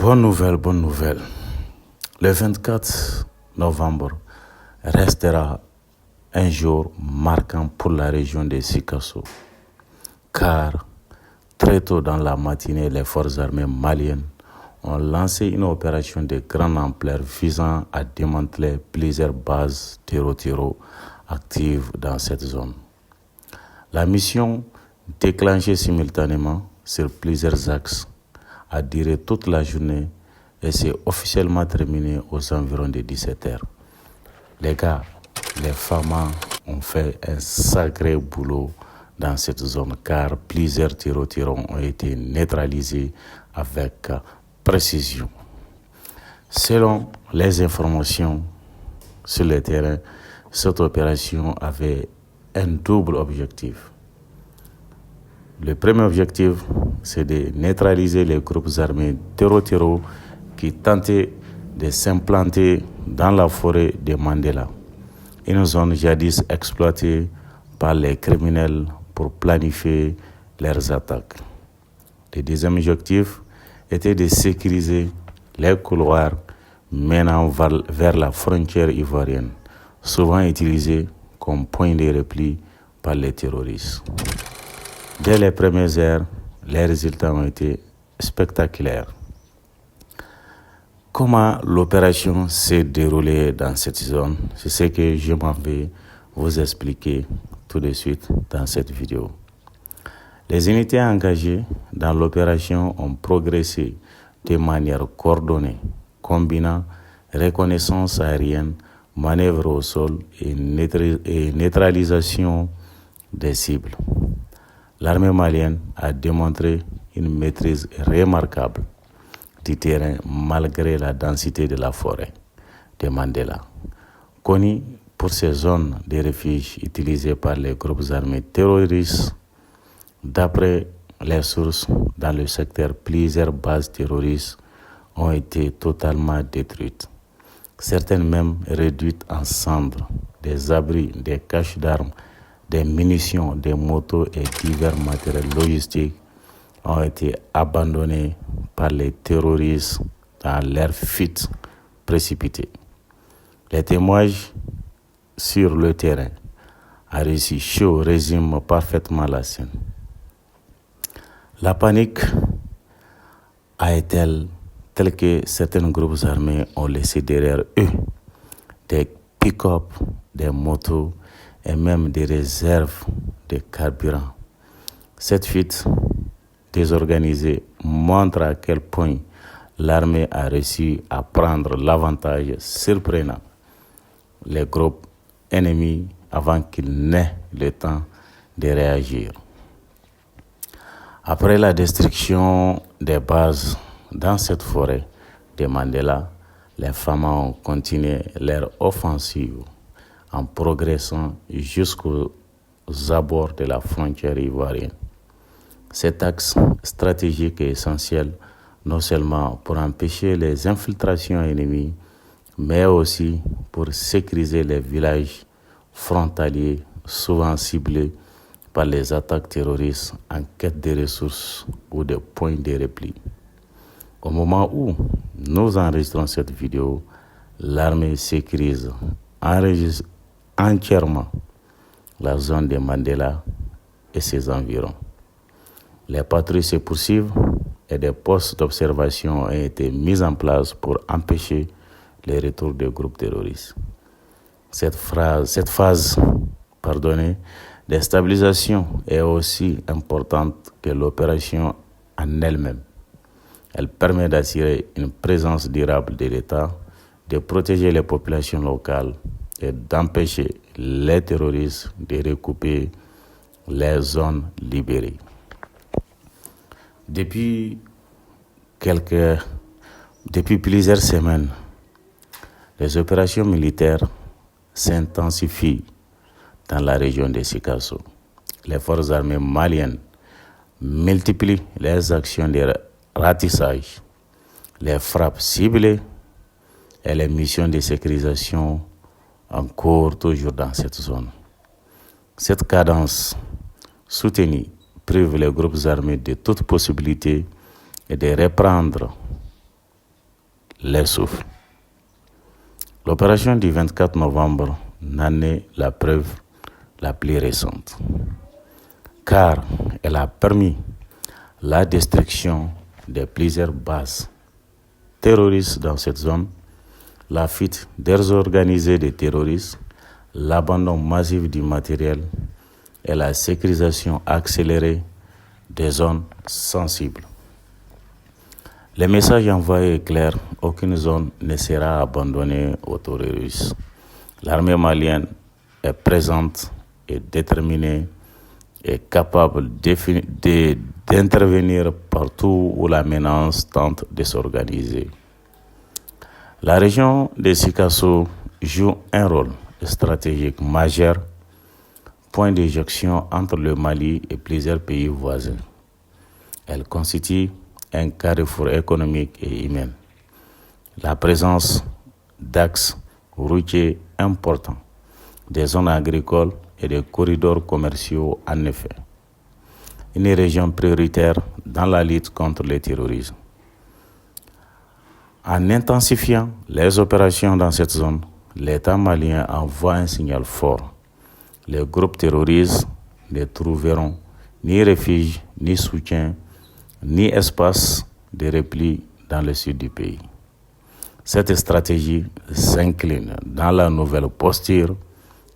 Bonne nouvelle, bonne nouvelle. Le 24 novembre restera un jour marquant pour la région de Sikasso, car très tôt dans la matinée, les forces armées maliennes ont lancé une opération de grande ampleur visant à démanteler plusieurs bases terreau actives dans cette zone. La mission, déclenchée simultanément sur plusieurs axes, a duré toute la journée et s'est officiellement terminée aux environs de 17h. Les gars, les FAMA ont fait un sacré boulot dans cette zone car plusieurs terreaux ont été neutralisés avec précision. Selon les informations sur le terrain, cette opération avait un double objectif. Le premier objectif, c'est de neutraliser les groupes armés terreau qui tentaient de s'implanter dans la forêt de Mandela, une zone jadis exploitée par les criminels pour planifier leurs attaques. Le deuxième objectif était de sécuriser les couloirs menant vers la frontière ivoirienne, souvent utilisés comme point de repli par les terroristes. Dès les premières heures, les résultats ont été spectaculaires. Comment l'opération s'est déroulée dans cette zone, c'est ce que je m'en vais vous expliquer tout de suite dans cette vidéo. Les unités engagées dans l'opération ont progressé de manière coordonnée, combinant reconnaissance aérienne, manœuvres au sol et neutralisation des cibles. L'armée malienne a démontré une maîtrise remarquable du terrain malgré la densité de la forêt de Mandela, connue pour ces zones de refuge utilisées par les groupes armés terroristes. D'après les sources, dans le secteur, plusieurs bases terroristes ont été totalement détruites, certaines même réduites en cendres. Des abris, des caches d'armes, des munitions, des motos et divers matériels logistiques ont été abandonnés par les terroristes dans leur fuite précipitée. Les témoignages sur le terrain a réussi chaud résument parfaitement la scène. La panique a été telle que certains groupes armés ont laissé derrière eux des pick-up, des motos et même des réserves de carburant. Cette fuite désorganisée montre à quel point l'armée a réussi à prendre l'avantage surprenant les groupes ennemis avant qu'ils n'aient le temps de réagir. Après la destruction des bases dans cette forêt de Mandela, les FAMA ont continué leur offensive en progressant jusqu'aux abords de la frontière ivoirienne. Cet axe stratégique est essentiel non seulement pour empêcher les infiltrations ennemies, mais aussi pour sécuriser les villages frontaliers souvent ciblés par les attaques terroristes en quête de ressources ou de points de repli. Au moment où nous enregistrons cette vidéo, l'armée sécurise entièrement la zone de Mandela et ses environs. Les patrouilles se poursuivent et des postes d'observation ont été mis en place pour empêcher le retour des groupes terroristes. Cette phase de stabilisation est aussi importante que l'opération en elle-même. Elle permet d'assurer une présence durable de l'État, de protéger les populations locales et d'empêcher les terroristes de recouper les zones libérées. Depuis plusieurs semaines, les opérations militaires s'intensifient dans la région de Sikasso. Les forces armées maliennes multiplient les actions de ratissage, les frappes ciblées et les missions de sécurisation en cours toujours dans cette zone. Cette cadence soutenue prive les groupes armés de toute possibilité et de reprendre les souffle. L'opération du 24 novembre n'en est la preuve la plus récente, car elle a permis la destruction de plusieurs bases terroristes dans cette zone, la fuite désorganisée des terroristes, l'abandon massif du matériel et la sécurisation accélérée des zones sensibles. Le message envoyé est clair, aucune zone ne sera abandonnée aux terroristes. L'armée malienne est présente et déterminée et capable d'intervenir partout où la menace tente de s'organiser. La région de Sikasso joue un rôle stratégique majeur, point d'éjection entre le Mali et plusieurs pays voisins. Elle constitue un carrefour économique et humain. La présence d'axes routiers importants, des zones agricoles et des corridors commerciaux en effet. Une région prioritaire dans la lutte contre le terrorisme. En intensifiant les opérations dans cette zone, l'État malien envoie un signal fort. Les groupes terroristes ne trouveront ni refuge, ni soutien, ni espace de repli dans le sud du pays. Cette stratégie s'incline dans la nouvelle posture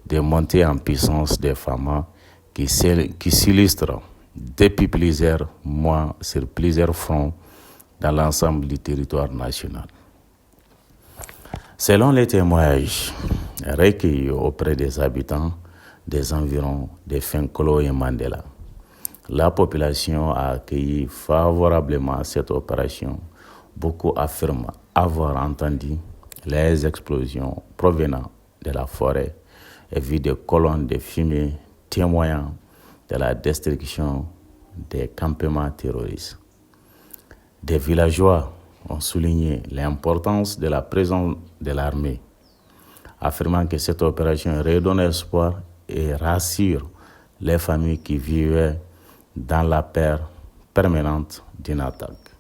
de montée en puissance des FAMA qui s'illustre depuis plusieurs mois sur plusieurs fronts dans l'ensemble du territoire national. Selon les témoignages recueillis auprès des habitants des environs de Fenkolo et Mandela, la population a accueilli favorablement cette opération. Beaucoup affirment avoir entendu les explosions provenant de la forêt et vu des colonnes de fumée témoignant de la destruction des campements terroristes. Des villageois ont souligné l'importance de la présence de l'armée, affirmant que cette opération redonne espoir et rassure les familles qui vivaient dans la peur permanente d'une attaque.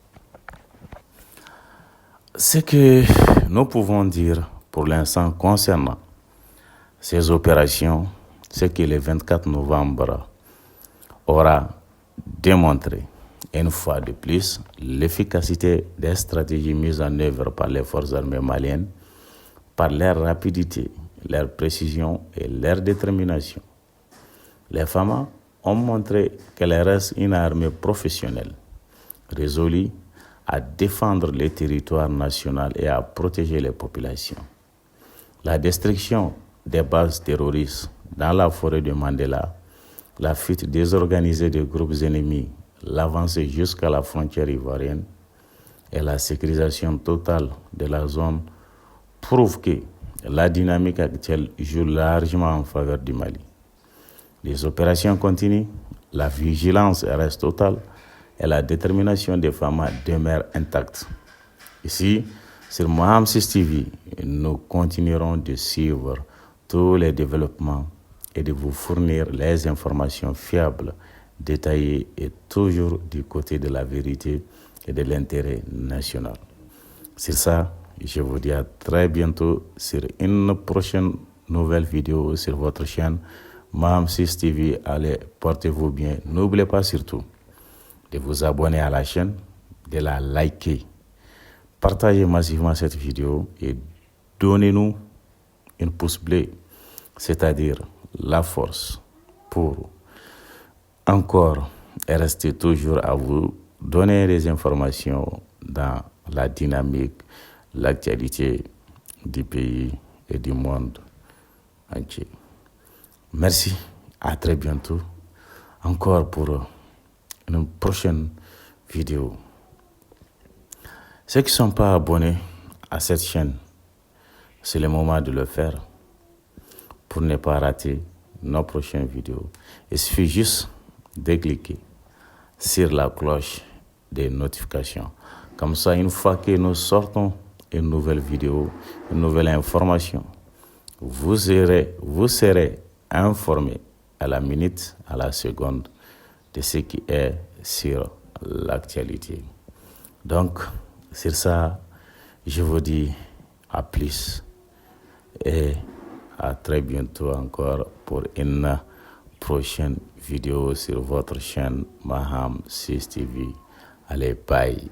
Ce que nous pouvons dire pour l'instant concernant ces opérations, c'est que le 24 novembre aura démontré une fois de plus l'efficacité des stratégies mises en œuvre par les forces armées maliennes, par leur rapidité, leur précision et leur détermination. Les FAMA ont montré qu'elle reste une armée professionnelle, résolue à défendre les territoires nationaux et à protéger les populations. La destruction des bases terroristes dans la forêt de Mandela, la fuite désorganisée des groupes ennemis, l'avancée jusqu'à la frontière ivoirienne et la sécurisation totale de la zone prouvent que la dynamique actuelle joue largement en faveur du Mali. Les opérations continuent, la vigilance reste totale et la détermination des femmes demeure intacte. Ici, sur Moham 6 TV, nous continuerons de suivre tous les développements et de vous fournir les informations fiables, détaillées et toujours du côté de la vérité et de l'intérêt national. Sur ça, je vous dis à très bientôt sur une prochaine nouvelle vidéo sur votre chaîne Moham 6 TV. Allez, portez-vous bien. N'oubliez pas surtout de vous abonner à la chaîne, de la liker, partagez massivement cette vidéo et donnez-nous une pouce bleu, c'est-à-dire la force pour encore rester toujours à vous donner des informations dans la dynamique, l'actualité du pays et du monde entier. Merci, à très bientôt, encore pour une prochaine vidéo. Ceux qui ne sont pas abonnés à cette chaîne, c'est le moment de le faire pour ne pas rater nos prochaines vidéos. Il suffit juste de cliquer sur la cloche des notifications. Comme ça, une fois que nous sortons une nouvelle vidéo, une nouvelle information, vous serez informé à la minute, à la seconde de ce qui est sur l'actualité. Donc, sur ça, Je vous dis à plus et à très bientôt encore pour une prochaine vidéo sur votre chaîne Maham 6 TV. Allez, bye.